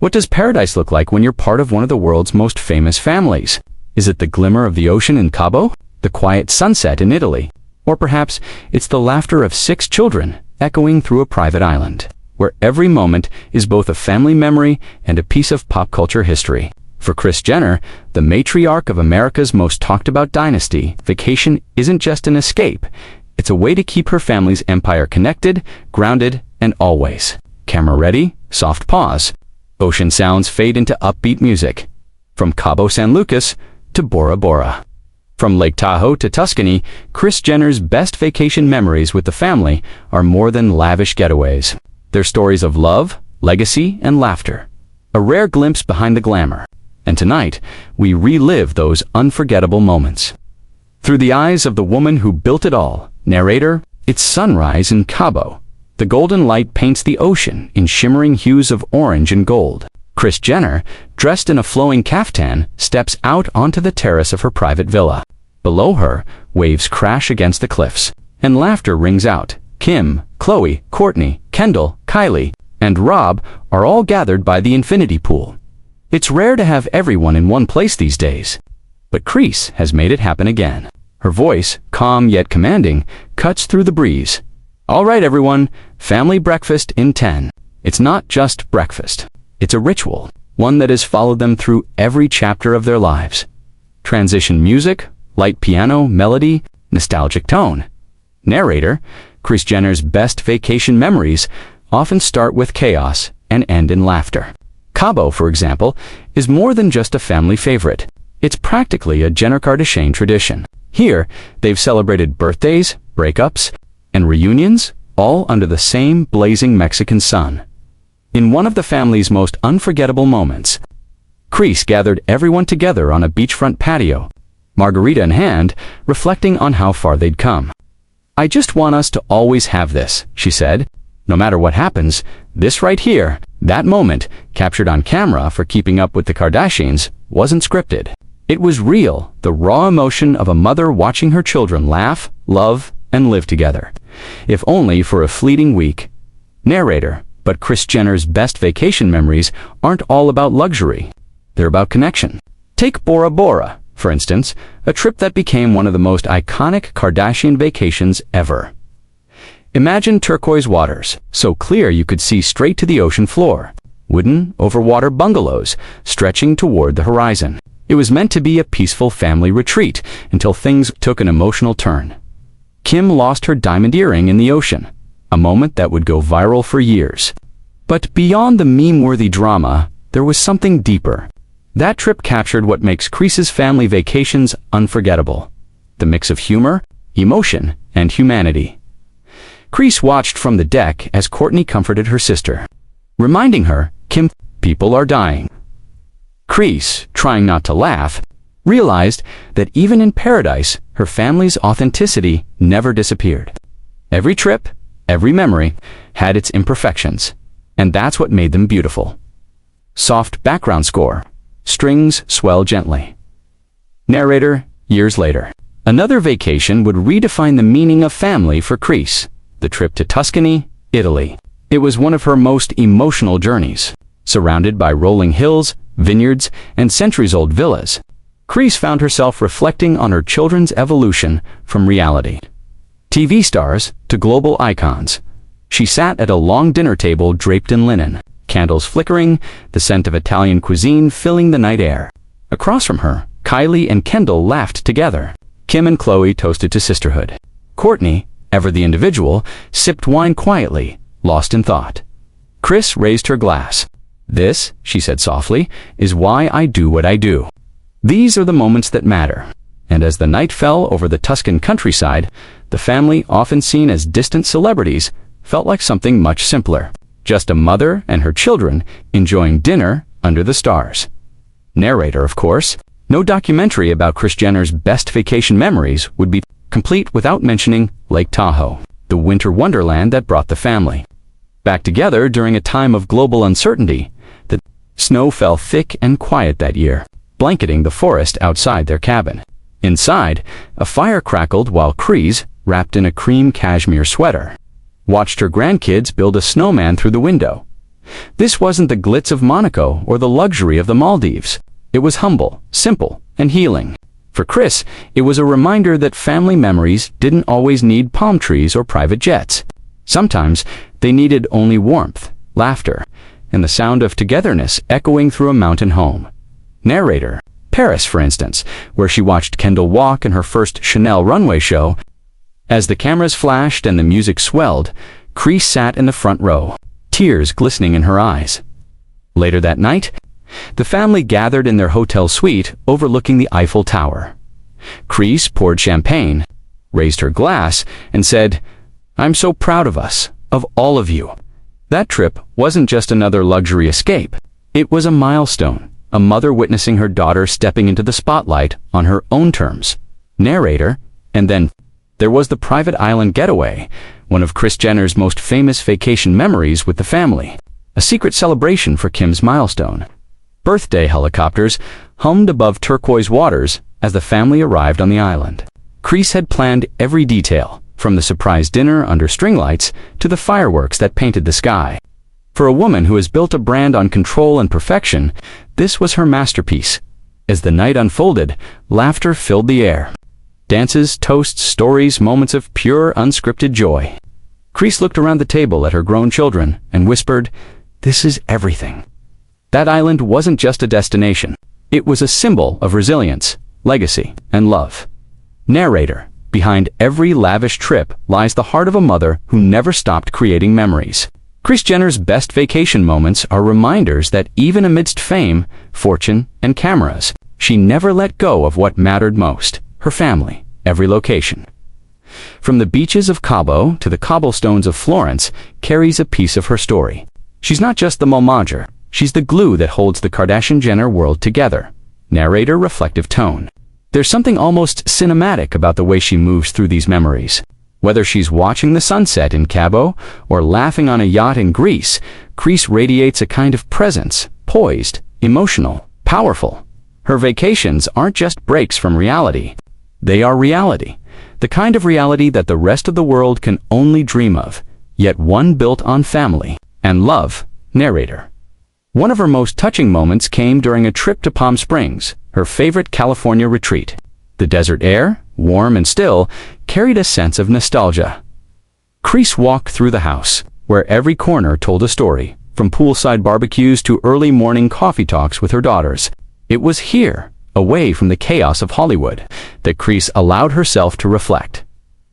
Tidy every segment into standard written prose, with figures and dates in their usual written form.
What does paradise look like when you're part of one of the world's most famous families? Is it the glimmer of the ocean in Cabo? The quiet sunset in Italy? Or perhaps it's the laughter of 6 children echoing through a private island, where every moment is both a family memory and a piece of pop culture history? For Kris Jenner, the matriarch of America's most talked about dynasty, vacation isn't just an escape. It's a way to keep her family's empire connected, grounded, and always. Camera ready, soft pause. Ocean sounds fade into upbeat music. From Cabo San Lucas to Bora Bora. From Lake Tahoe to Tuscany, Kris Jenner's best vacation memories with the family are more than lavish getaways. They're stories of love, legacy, and laughter. A rare glimpse behind the glamour. And tonight, we relive those unforgettable moments. Through the eyes of the woman who built it all, narrator, it's sunrise in Cabo. The golden light paints the ocean in shimmering hues of orange and gold. Kris Jenner, dressed in a flowing caftan, steps out onto the terrace of her private villa. Below her, waves crash against the cliffs, and laughter rings out. Kim, Khloe, Kourtney, Kendall, Kylie, and Rob are all gathered by the infinity pool. It's rare to have everyone in one place these days. But Kris has made it happen again. Her voice, calm yet commanding, cuts through the breeze. All right, everyone, family breakfast in 10. It's not just breakfast. It's a ritual, one that has followed them through every chapter of their lives. Transition music, light piano, melody, nostalgic tone. Narrator, Kris Jenner's best vacation memories often start with chaos and end in laughter. Cabo, for example, is more than just a family favorite. It's practically a Jenner Kardashian tradition. Here, they've celebrated birthdays, breakups, and reunions, all under the same blazing Mexican sun. In one of the family's most unforgettable moments, Kris gathered everyone together on a beachfront patio, margarita in hand, reflecting on how far they'd come. "I just want us to always have this," she said. "No matter what happens, this right here, that moment, captured on camera for Keeping Up with the Kardashians, wasn't scripted. It was real, the raw emotion of a mother watching her children laugh, love, and live together, if only for a fleeting week." Narrator, but Kris Jenner's best vacation memories aren't all about luxury. They're about connection. Take Bora Bora, for instance, a trip that became one of the most iconic Kardashian vacations ever. Imagine turquoise waters, so clear you could see straight to the ocean floor. Wooden, overwater bungalows stretching toward the horizon. It was meant to be a peaceful family retreat until things took an emotional turn. Kim lost her diamond earring in the ocean, a moment that would go viral for years. But beyond the meme-worthy drama, there was something deeper. That trip captured what makes Kris's family vacations unforgettable. The mix of humor, emotion, and humanity. Kris watched from the deck as Kourtney comforted her sister, reminding her, "Kim, people are dying." Kris, trying not to laugh, realized that even in paradise, her family's authenticity never disappeared. Every trip, every memory, had its imperfections, and that's what made them beautiful. Soft background score. Strings swell gently. Narrator, years later. Another vacation would redefine the meaning of family for Kris. The trip to Tuscany, Italy. It was one of her most emotional journeys. Surrounded by rolling hills, vineyards, and centuries-old villas, Kris found herself reflecting on her children's evolution from reality. TV stars to global icons. She sat at a long dinner table draped in linen, candles flickering, the scent of Italian cuisine filling the night air. Across from her, Kylie and Kendall laughed together. Kim and Khloe toasted to sisterhood. Kourtney, ever the individual, sipped wine quietly, lost in thought. Kris raised her glass. "This," she said softly, "is why I do what I do." These are the moments that matter. And as the night fell over the Tuscan countryside, the family, often seen as distant celebrities, felt like something much simpler. Just a mother and her children enjoying dinner under the stars. Narrator, of course. No documentary about Kris Jenner's best vacation memories would be complete without mentioning Lake Tahoe, the winter wonderland that brought the family back together during a time of global uncertainty. The snow fell thick and quiet that year, blanketing the forest outside their cabin. Inside, a fire crackled while Kris, wrapped in a cream cashmere sweater, watched her grandkids build a snowman through the window. This wasn't the glitz of Monaco or the luxury of the Maldives. It was humble, simple, and healing. For Kris, it was a reminder that family memories didn't always need palm trees or private jets. Sometimes they needed only warmth, laughter, and the sound of togetherness echoing through a mountain home. Narrator: Paris, for instance, where she watched Kendall walk in her first Chanel runway show. As the cameras flashed and the music swelled, Kris sat in the front row, tears glistening in her eyes. Later that night, the family gathered in their hotel suite overlooking the Eiffel Tower. Kris poured champagne, raised her glass, and said, "I'm so proud of us, of all of you." That trip wasn't just another luxury escape. It was a milestone, a mother witnessing her daughter stepping into the spotlight on her own terms. Narrator: And then there was the private island getaway, one of Kris Jenner's most famous vacation memories with the family. A secret celebration for Kim's milestone. Birthday helicopters hummed above turquoise waters as the family arrived on the island. Kris had planned every detail, from the surprise dinner under string lights to the fireworks that painted the sky. For a woman who has built a brand on control and perfection, this was her masterpiece. As the night unfolded, laughter filled the air. Dances, toasts, stories, moments of pure, unscripted joy. Kris looked around the table at her grown children and whispered, "This is everything." That island wasn't just a destination. It was a symbol of resilience, legacy, and love. Narrator: Behind every lavish trip lies the heart of a mother who never stopped creating memories. Kris Jenner's best vacation moments are reminders that even amidst fame, fortune, and cameras, she never let go of what mattered most: her family, every location. From the beaches of Cabo to the cobblestones of Florence carries a piece of her story. She's not just the momager. She's the glue that holds the Kardashian-Jenner world together. Narrator: Reflective tone. There's something almost cinematic about the way she moves through these memories. Whether she's watching the sunset in Cabo or laughing on a yacht in Greece, Kris radiates a kind of presence, poised, emotional, powerful. Her vacations aren't just breaks from reality. They are reality. The kind of reality that the rest of the world can only dream of, yet one built on family and love. Narrator: One of her most touching moments came during a trip to Palm Springs, her favorite California retreat. The desert air, warm and still, carried a sense of nostalgia. Kris walked through the house, where every corner told a story, from poolside barbecues to early morning coffee talks with her daughters. It was here, away from the chaos of Hollywood, that Kris allowed herself to reflect.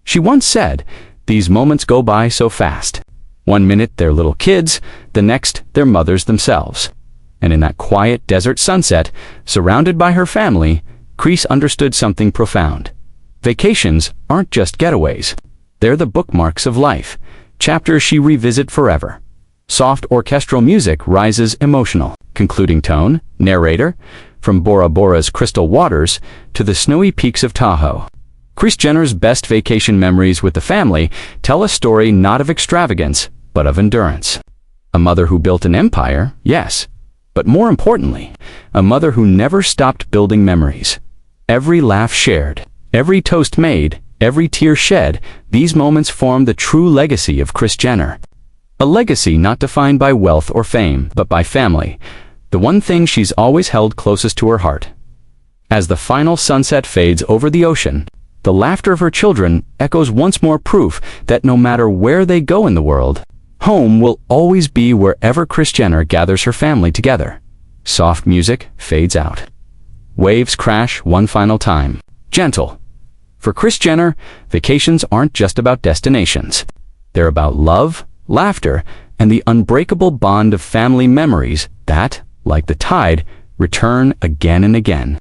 She once said, "These moments go by so fast. One minute they're little kids, the next they're mothers themselves." And in that quiet desert sunset, surrounded by her family, Kris understood something profound. Vacations aren't just getaways. They're the bookmarks of life, chapters she revisits forever. Soft orchestral music rises emotional, concluding tone. Narrator: From Bora Bora's crystal waters to the snowy peaks of Tahoe. Kris Jenner's best vacation memories with the family tell a story not of extravagance, but of endurance. A mother who built an empire, yes, but more importantly, a mother who never stopped building memories. Every laugh shared, every toast made, every tear shed, these moments form the true legacy of Kris Jenner. A legacy not defined by wealth or fame, but by family, the one thing she's always held closest to her heart. As the final sunset fades over the ocean, the laughter of her children echoes once more, proof that no matter where they go in the world, home will always be wherever Kris Jenner gathers her family together. Soft music fades out. Waves crash one final time. Gentle. For Kris Jenner, vacations aren't just about destinations. They're about love, laughter, and the unbreakable bond of family memories that, like the tide, return again and again.